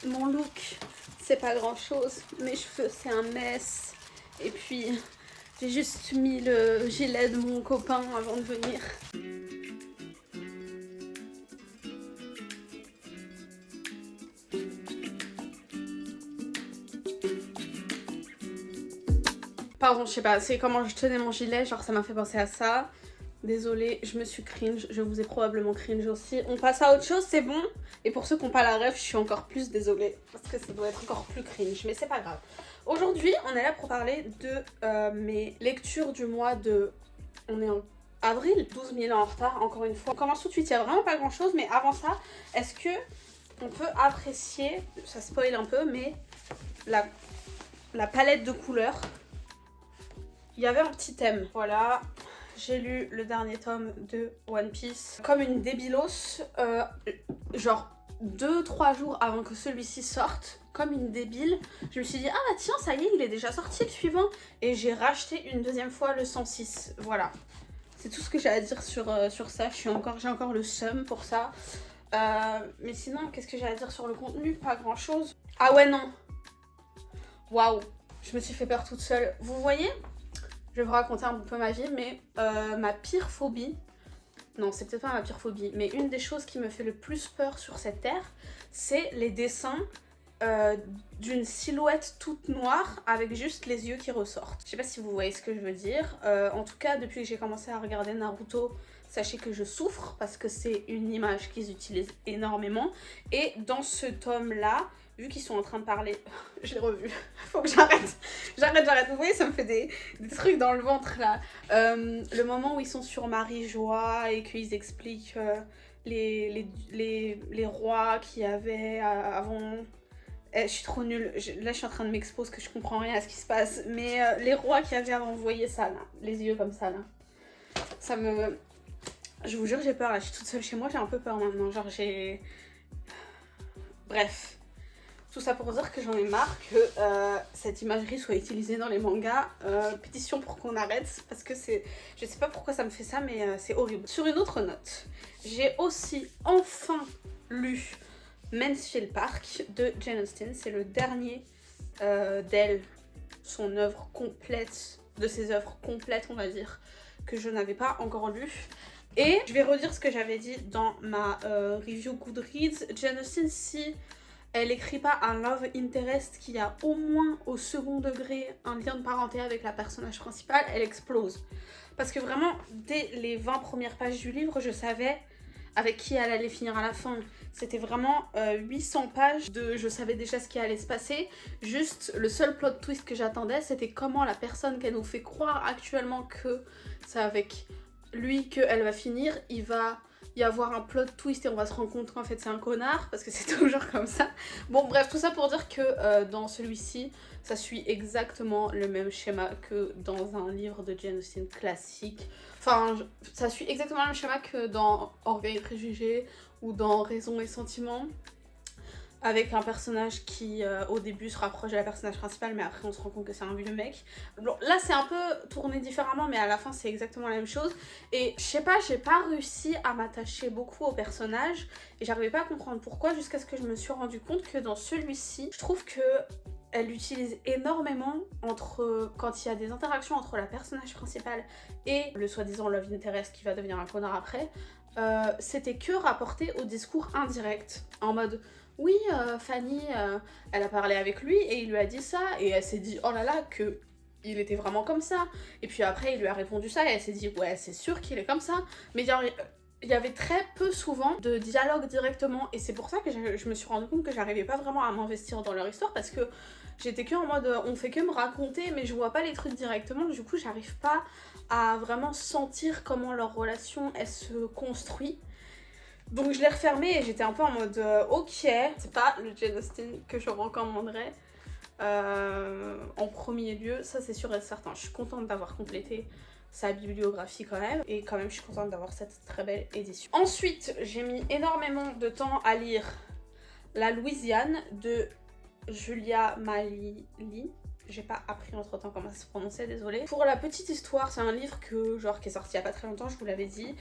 mon look, c'est pas grand chose. Mes cheveux, c'est un mess. Et puis, j'ai juste mis le gilet de mon copain avant de venir. Pardon, je sais pas, c'est comment je tenais mon gilet, genre ça m'a fait penser à ça. Désolée, je me suis cringe, je vous ai probablement cringe aussi. On passe à autre chose, c'est bon. Et pour ceux qui n'ont pas la ref, je suis encore plus désolée, parce que ça doit être encore plus cringe, mais c'est pas grave. Aujourd'hui, on est là pour parler de mes lectures du mois de... On est en avril, 12 000 ans en retard, encore une fois. On commence tout de suite, il n'y a vraiment pas grand chose, mais avant ça, est-ce que on peut apprécier, ça spoil un peu, mais la palette de couleurs. Il y avait un petit thème, voilà. J'ai lu le dernier tome de One Piece comme une débilos, genre 2-3 jours avant que celui-ci sorte, comme une débile. Je me suis dit, ah bah tiens, ça y est, il est déjà sorti le suivant. Et j'ai racheté une deuxième fois le 106, voilà. C'est tout ce que j'ai à dire sur ça, j'ai encore le seum pour ça. Mais sinon, qu'est-ce que j'ai à dire sur le contenu? Pas grand-chose. Ah ouais, non. Waouh, je me suis fait peur toute seule. Vous voyez? Je vais vous raconter un peu ma vie, mais ma pire phobie, non c'est peut-être pas ma pire phobie, mais une des choses qui me fait le plus peur sur cette terre, c'est les dessins d'une silhouette toute noire avec juste les yeux qui ressortent. Je sais pas si vous voyez ce que je veux dire, en tout cas depuis que j'ai commencé à regarder Naruto, sachez que je souffre parce que c'est une image qu'ils utilisent énormément, et dans ce tome-là, vu qu'ils sont en train de parler, je l'ai revu, faut que j'arrête, vous voyez ça me fait des trucs dans le ventre là, le moment où ils sont sur Marie-Joie et qu'ils expliquent les rois qu'il y avait avant, je suis trop nulle, là je suis en train de m'exposer que je comprends rien à ce qui se passe, mais les rois qu'il y avait avant, vous voyez ça là, les yeux comme ça là, ça me... Je vous jure j'ai peur là, je suis toute seule chez moi, j'ai un peu peur maintenant, genre j'ai... Bref. Tout ça pour dire que j'en ai marre que cette imagerie soit utilisée dans les mangas. Pétition pour qu'on arrête, parce que c'est... Je sais pas pourquoi ça me fait ça, mais c'est horrible. Sur une autre note, j'ai aussi enfin lu Mansfield Park de Jane Austen. C'est le dernier d'elle, son œuvre complète, de ses œuvres complètes on va dire, que je n'avais pas encore lu. Et je vais redire ce que j'avais dit dans ma review Goodreads. Jane Austen, si... elle écrit pas un love interest qui a au moins au second degré un lien de parenté avec la personnage principale, elle explose. Parce que vraiment, dès les 20 premières pages du livre, je savais avec qui elle allait finir à la fin. C'était vraiment 800 pages de je savais déjà ce qui allait se passer. Juste, le seul plot twist que j'attendais, c'était comment la personne qu'elle nous fait croire actuellement que c'est avec lui qu'elle va finir, il va... y avoir un plot twist et on va se rendre compte qu'en fait c'est un connard, parce que c'est toujours comme ça. Bon bref, tout ça pour dire que dans celui-ci, ça suit exactement le même schéma que dans un livre de Jane Austen classique. Enfin, ça suit exactement le même schéma que dans Orgueil et Préjugés ou dans Raison et Sentiment, avec un personnage qui au début se rapproche de la personnage principale, mais après on se rend compte que c'est un vieux mec. Bon, là c'est un peu tourné différemment, mais à la fin c'est exactement la même chose. Et je sais pas, j'ai pas réussi à m'attacher beaucoup au personnage, et j'arrivais pas à comprendre pourquoi, jusqu'à ce que je me suis rendu compte que dans celui-ci, je trouve que elle l'utilise énormément quand il y a des interactions entre la personnage principale et le soi-disant love interest qui va devenir un connard après. C'était que rapporté au discours indirect, en mode... oui, Fanny, elle a parlé avec lui et il lui a dit ça, et elle s'est dit, oh là là, que il était vraiment comme ça. Et puis après, il lui a répondu ça, et elle s'est dit, ouais, c'est sûr qu'il est comme ça. Mais il y avait très peu souvent de dialogue directement, et c'est pour ça que je me suis rendu compte que j'arrivais pas vraiment à m'investir dans leur histoire, parce que j'étais que en mode, on fait que me raconter, mais je vois pas les trucs directement, du coup j'arrive pas à vraiment sentir comment leur relation, elle se construit. Donc je l'ai refermé et j'étais un peu en mode ok, c'est pas le Jane Austen que je recommanderais en premier lieu, ça c'est sûr et certain. Je suis contente d'avoir complété sa bibliographie quand même, et quand même je suis contente d'avoir cette très belle édition. Ensuite, j'ai mis énormément de temps à lire La Louisiane de Julia Malili. j'ai pas appris entre temps comment ça se prononçait, désolée. Pour la petite histoire, c'est un livre qui est sorti il y a pas très longtemps, je vous l'avais dit,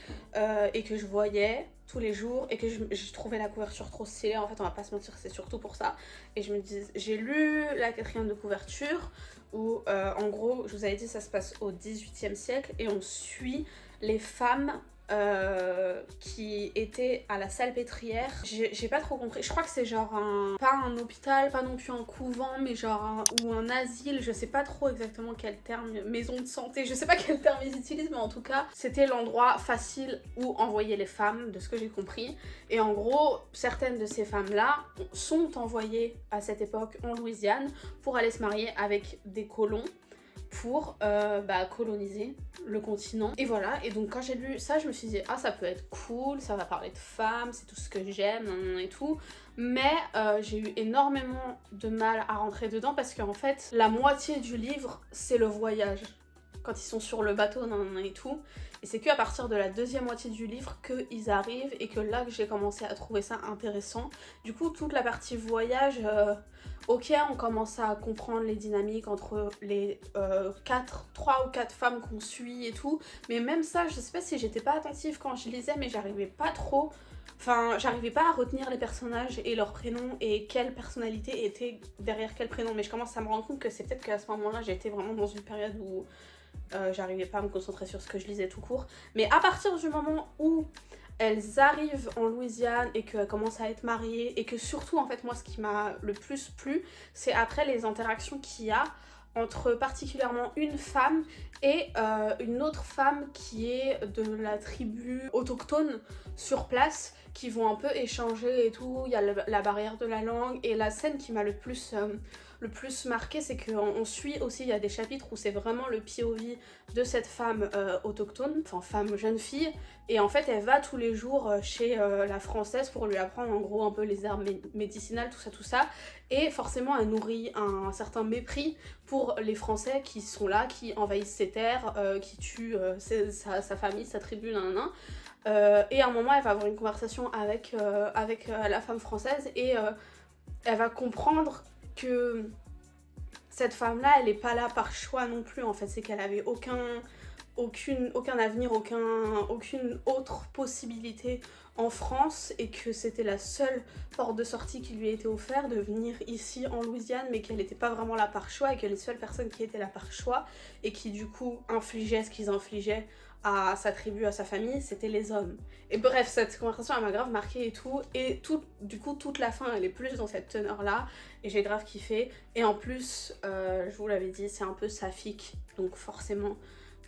et que je voyais tous les jours et que je trouvais la couverture trop stylée. En fait, on va pas se mentir, c'est surtout pour ça. Et je me dis, j'ai lu la 4e de couverture où en gros, je vous avais dit, ça se passe au 18e siècle et on suit les femmes qui était à la Salpêtrière. J'ai pas trop compris. Je crois que c'est genre pas un hôpital, pas non plus un couvent, mais genre ou un asile. Je sais pas trop exactement quel terme, maison de santé, je sais pas quel terme ils utilisent, mais en tout cas, c'était l'endroit facile où envoyer les femmes, de ce que j'ai compris. Et en gros, certaines de ces femmes-là sont envoyées à cette époque en Louisiane pour aller se marier avec des colons pour coloniser le continent. Et voilà, et donc quand j'ai lu ça, je me suis dit, ah ça peut être cool, ça va parler de femmes, c'est tout ce que j'aime et tout. Mais j'ai eu énormément de mal à rentrer dedans parce qu'en fait, la moitié du livre, c'est le voyage. Quand ils sont sur le bateau et tout. Et c'est qu'à partir de la 2e moitié du livre qu'ils arrivent et que là que j'ai commencé à trouver ça intéressant. Du coup, toute la partie voyage, ok, on commence à comprendre les dynamiques entre les 3 ou 4 femmes qu'on suit et tout. Mais même ça, je sais pas si j'étais pas attentive quand je lisais, mais j'arrivais pas trop... Enfin, j'arrivais pas à retenir les personnages et leurs prénoms et quelle personnalité était derrière quel prénom. Mais je commence à me rendre compte que c'est peut-être qu'à ce moment-là, j'étais vraiment dans une période où j'arrivais pas à me concentrer sur ce que je lisais tout court. Mais à partir du moment où elles arrivent en Louisiane et qu'elles commencent à être mariées et que surtout, en fait, moi, ce qui m'a le plus plu, c'est après les interactions qu'il y a entre particulièrement une femme et une autre femme qui est de la tribu autochtone sur place, qui vont un peu échanger et tout. Il y a la barrière de la langue, et la scène qui m'a le plus marqué, c'est qu'on suit aussi, il y a des chapitres où c'est vraiment le POV de cette femme autochtone, enfin femme jeune fille, et en fait elle va tous les jours chez la française pour lui apprendre en gros un peu les herbes médicinales, tout ça, et forcément elle nourrit un certain mépris pour les Français qui sont là, qui envahissent ses terres, qui tuent sa famille, sa tribu, et à un moment elle va avoir une conversation avec la femme française, et elle va comprendre que cette femme-là, elle est pas là par choix non plus, en fait. C'est qu'elle avait aucun avenir, aucune autre possibilité en France, et que c'était la seule porte de sortie qui lui a été offerte, de venir ici en Louisiane, mais qu'elle n'était pas vraiment là par choix, et que les seules personnes qui étaient là par choix et qui du coup infligeaient ce qu'ils infligeaient à sa tribu, à sa famille, c'était les hommes. Et bref, cette conversation elle m'a grave marquée et du coup toute la fin elle est plus dans cette teneur là, et j'ai grave kiffé. Et en plus, je vous l'avais dit, c'est un peu saphique, donc forcément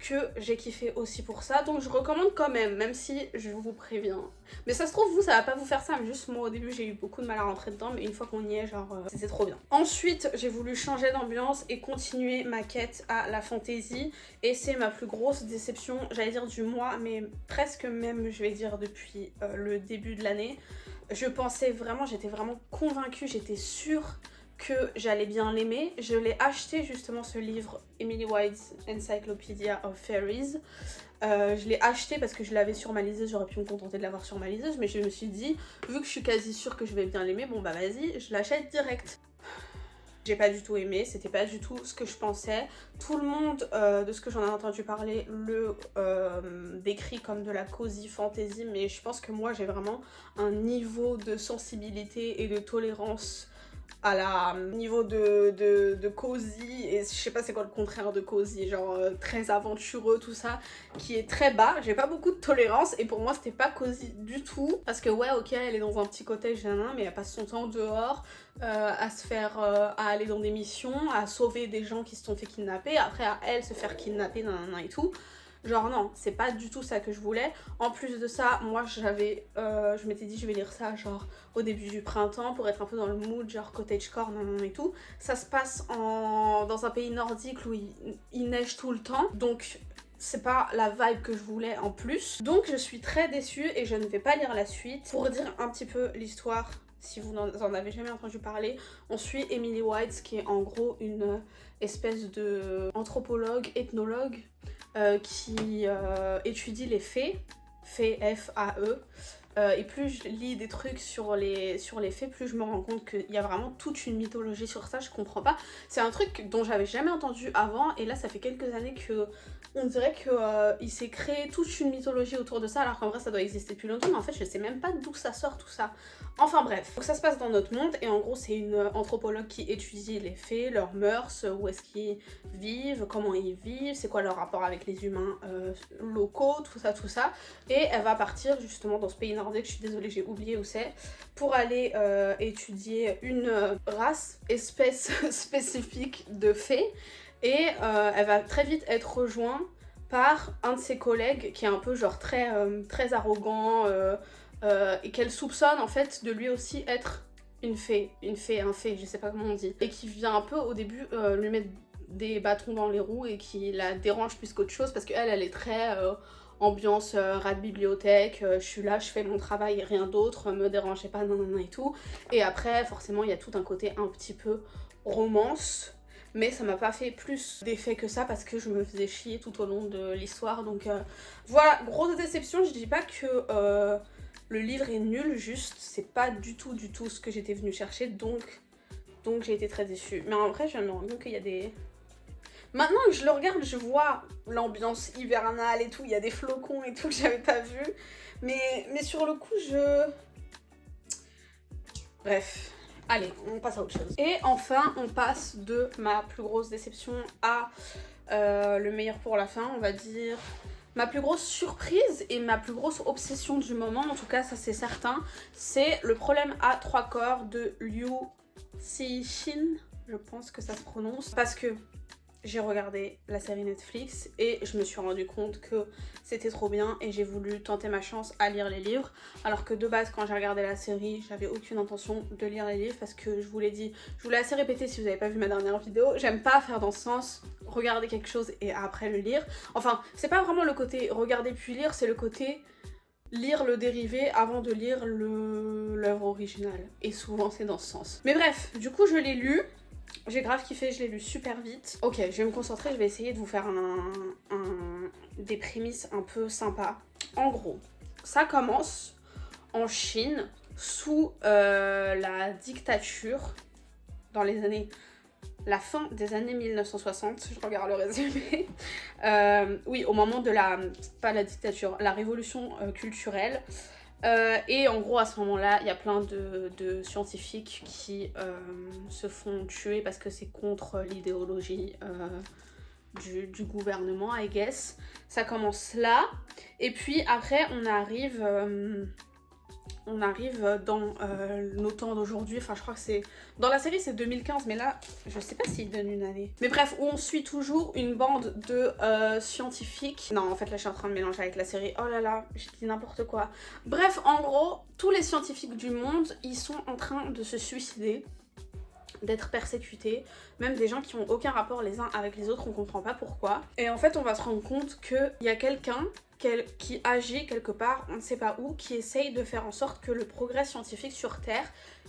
que j'ai kiffé aussi pour ça, donc je recommande quand même si je vous préviens. Mais ça se trouve, vous, ça va pas vous faire ça, mais juste moi au début j'ai eu beaucoup de mal à rentrer dedans, mais une fois qu'on y est, genre, c'était trop bien. Ensuite, j'ai voulu changer d'ambiance et continuer ma quête à la fantasy, et c'est ma plus grosse déception, j'allais dire du mois, mais presque même, je vais dire, depuis le début de l'année. Je pensais vraiment, j'étais vraiment convaincue, j'étais sûre que j'allais bien l'aimer. Je l'ai acheté justement, ce livre Emily White's Encyclopedia of Fairies. Je l'ai acheté parce que je l'avais sur ma liseuse, j'aurais pu me contenter de l'avoir sur ma liseuse, mais je me suis dit, vu que je suis quasi sûre que je vais bien l'aimer, bon bah vas-y, je l'achète direct. J'ai pas du tout aimé, c'était pas du tout ce que je pensais. Tout le monde, de ce que j'en ai entendu parler, le décrit comme de la cozy fantasy, mais je pense que moi j'ai vraiment un niveau de sensibilité et de tolérance à la niveau de cozy, et je sais pas c'est quoi le contraire de cozy, genre très aventureux, tout ça, qui est très bas. J'ai pas beaucoup de tolérance, et pour moi c'était pas cozy du tout, parce que ouais, ok, elle est dans un petit cottage, mais elle passe son temps dehors à à aller dans des missions, à sauver des gens qui se sont fait kidnapper, après à elle se faire kidnapper, et tout. Genre non, c'est pas du tout ça que je voulais. En plus de ça, moi je m'étais dit je vais lire ça genre au début du printemps pour être un peu dans le mood, genre cottagecore, et tout. Ça se passe dans un pays nordique où il neige tout le temps, donc c'est pas la vibe que je voulais en plus. Donc je suis très déçue et je ne vais pas lire la suite. Pour dire un petit peu l'histoire, si vous n'en avez jamais entendu parler, on suit Emily White, qui est en gros une espèce de anthropologue, ethnologue, qui étudie les fées, F-A-E, et plus je lis des trucs sur les faits, plus je me rends compte qu'il y a vraiment toute une mythologie sur ça, je comprends pas. C'est un truc dont j'avais jamais entendu avant, et là ça fait quelques années que on dirait que il s'est créé toute une mythologie autour de ça, alors qu'en vrai ça doit exister depuis longtemps, mais en fait je sais même pas d'où ça sort tout ça. Enfin bref, donc ça se passe dans notre monde, et en gros c'est une anthropologue qui étudie les faits, leurs mœurs, où est-ce qu'ils vivent, comment ils vivent, c'est quoi leur rapport avec les humains locaux, tout ça, et elle va partir justement dans ce pays nordique, je suis désolée j'ai oublié où c'est, pour aller étudier une espèce spécifique de fées, et elle va très vite être rejointe par un de ses collègues qui est un peu genre très arrogant, et qu'elle soupçonne en fait de lui aussi être un fée, je sais pas comment on dit, et qui vient un peu au début lui mettre des bâtons dans les roues et qui la dérange plus qu'autre chose, parce qu'elle est très ambiance rat de bibliothèque, je suis là, je fais mon travail et rien d'autre, me dérangez pas, non et tout. Et après forcément il y a tout un côté un petit peu romance, mais ça m'a pas fait plus d'effet que ça parce que je me faisais chier tout au long de l'histoire, donc voilà, grosse déception. Je dis pas que le livre est nul, juste c'est pas du tout ce que j'étais venue chercher, donc j'ai été très déçue. Mais en vrai je me rends compte qu'il y a des... Maintenant que je le regarde, je vois l'ambiance hivernale et tout, il y a des flocons et tout que j'avais pas vu, mais sur le coup Bref, allez, on passe à autre chose. Et enfin, on passe de ma plus grosse déception à le meilleur pour la fin, on va dire. Ma plus grosse surprise et ma plus grosse obsession du moment, en tout cas ça c'est certain, c'est Le problème à trois corps de Liu Cixin, je pense que ça se prononce, parce que j'ai regardé la série Netflix et je me suis rendu compte que c'était trop bien et j'ai voulu tenter ma chance à lire les livres, alors que de base quand j'ai regardé la série j'avais aucune intention de lire les livres, parce que je vous l'ai dit, je vous l'ai assez répété si vous n'avez pas vu ma dernière vidéo, j'aime pas faire dans ce sens regarder quelque chose et après le lire. Enfin c'est pas vraiment le côté regarder puis lire, c'est le côté lire le dérivé avant de lire l'œuvre originale, et souvent c'est dans ce sens. Mais bref, du coup je l'ai lu. J'ai grave kiffé, je l'ai lu super vite. Ok, je vais me concentrer, je vais essayer de vous faire des prémices un peu sympas. En gros, ça commence en Chine sous la dictature dans la fin des années 1960, je regarde le résumé. Oui, au moment de pas la dictature, la révolution culturelle. Et en gros à ce moment-là il y a plein de scientifiques qui se font tuer parce que c'est contre l'idéologie du gouvernement, I guess. Ça commence là, et puis après on arrive dans nos temps d'aujourd'hui, enfin je crois que c'est... Dans la série c'est 2015, mais là je sais pas s'ils donnent une année. Mais bref, où on suit toujours une bande de scientifiques... Non en fait là je suis en train de mélanger avec la série, oh là là, j'ai dit n'importe quoi. Bref, en gros, tous les scientifiques du monde, ils sont en train de se suicider, d'être persécutés, même des gens qui ont aucun rapport les uns avec les autres, on comprend pas pourquoi. Et en fait on va se rendre compte qu'il y a quelqu'un qui agit quelque part, on ne sait pas où, qui essaye de faire en sorte que le progrès scientifique sur Terre,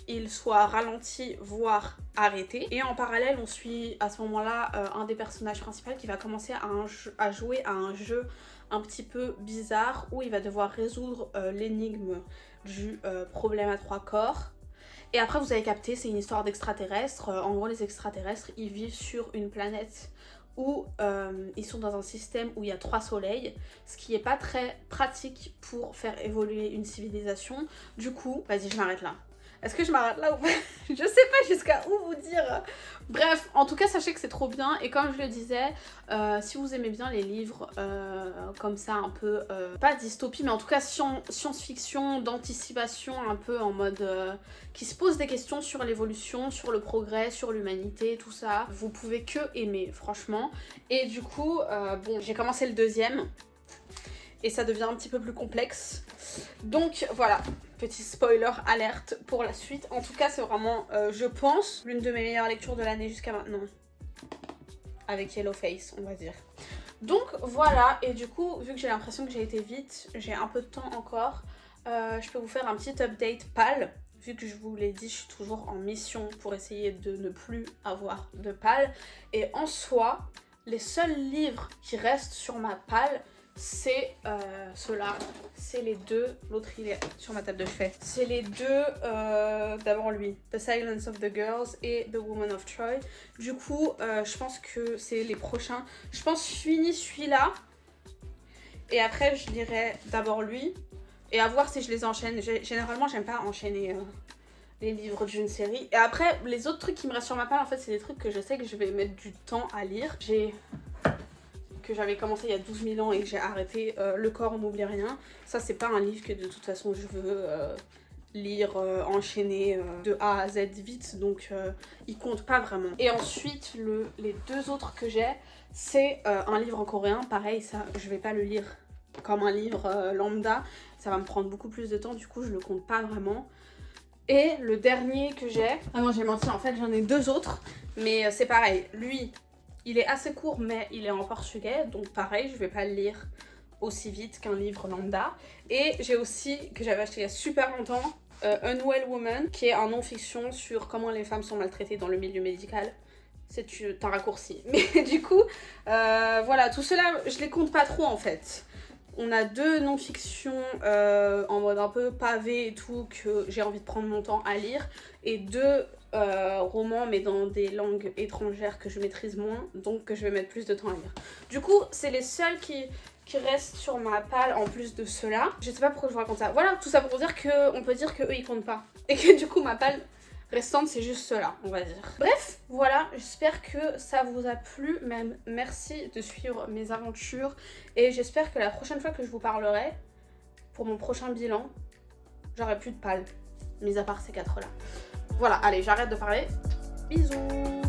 il soit ralenti, voire arrêté. Et en parallèle, on suit à ce moment-là un des personnages principaux qui va commencer à jouer à un jeu un petit peu bizarre où il va devoir résoudre l'énigme du problème à trois corps. Et après vous avez capté, c'est une histoire d'extraterrestres. En gros les extraterrestres ils vivent sur une planète où ils sont dans un système où il y a 3 soleils, ce qui est pas très pratique pour faire évoluer une civilisation. Du coup, vas-y je m'arrête là. Est-ce que je m'arrête là ou pas? Je sais pas jusqu'à où vous dire. Bref, en tout cas sachez que c'est trop bien, et comme je le disais, si vous aimez bien les livres comme ça un peu, pas dystopie mais en tout cas science-fiction, d'anticipation, un peu en mode qui se pose des questions sur l'évolution, sur le progrès, sur l'humanité, tout ça, vous pouvez que aimer franchement. Et du coup, bon j'ai commencé le deuxième et ça devient un petit peu plus complexe. Donc voilà, petit spoiler alerte pour la suite. En tout cas c'est vraiment, je pense, l'une de mes meilleures lectures de l'année jusqu'à maintenant. Avec Yellowface, on va dire. Donc voilà, et du coup, vu que j'ai l'impression que j'ai été vite, j'ai un peu de temps encore, je peux vous faire un petit update PAL. Vu que je vous l'ai dit, je suis toujours en mission pour essayer de ne plus avoir de PAL. Et en soi, les seuls livres qui restent sur ma PAL, c'est ceux-là. C'est les deux. L'autre, il est sur ma table de chevet. C'est les deux. D'abord lui, The Silence of the Girls et The Woman of Troy. Du coup, je pense que c'est les prochains. Je pense que je finis celui-là. Et après, je lirai d'abord lui. Et à voir si je les enchaîne. Généralement, j'aime pas enchaîner les livres d'une série. Et après, les autres trucs qui me restent sur ma palle, en fait, c'est des trucs que je sais que je vais mettre du temps à lire. Que j'avais commencé il y a 12 000 ans et que j'ai arrêté, Le corps n'oublie rien. Ça, c'est pas un livre que de toute façon je veux lire, enchaîner de A à Z vite, donc il compte pas vraiment. Et ensuite, les deux autres que j'ai, c'est un livre en coréen. Pareil, ça, je vais pas le lire comme un livre lambda. Ça va me prendre beaucoup plus de temps, du coup, je le compte pas vraiment. Et le dernier que j'ai... Ah non, j'ai menti, en fait, j'en ai deux autres. Mais c'est pareil, lui... Il est assez court, mais il est en portugais, donc pareil, je vais pas le lire aussi vite qu'un livre lambda. Et j'ai aussi, que j'avais acheté il y a super longtemps, Unwell Woman, qui est un non-fiction sur comment les femmes sont maltraitées dans le milieu médical. C'est un raccourci. Mais du coup, voilà, tout cela, je les compte pas trop en fait. On a deux non-fictions en mode un peu pavé et tout, que j'ai envie de prendre mon temps à lire, et deux romans mais dans des langues étrangères que je maîtrise moins, donc que je vais mettre plus de temps à lire. Du coup, c'est les seuls qui restent sur ma palle en plus de ceux-là. Je sais pas pourquoi je vous raconte ça. Voilà, tout ça pour dire qu'on peut dire qu'eux ils comptent pas. Et que du coup ma palle restante c'est juste ceux-là, on va dire. Bref, voilà, j'espère que ça vous a plu. Même merci de suivre mes aventures. Et j'espère que la prochaine fois que je vous parlerai, pour mon prochain bilan, j'aurai plus de palle. Mis à part ces 4 là. Voilà, allez, j'arrête de parler. Bisous.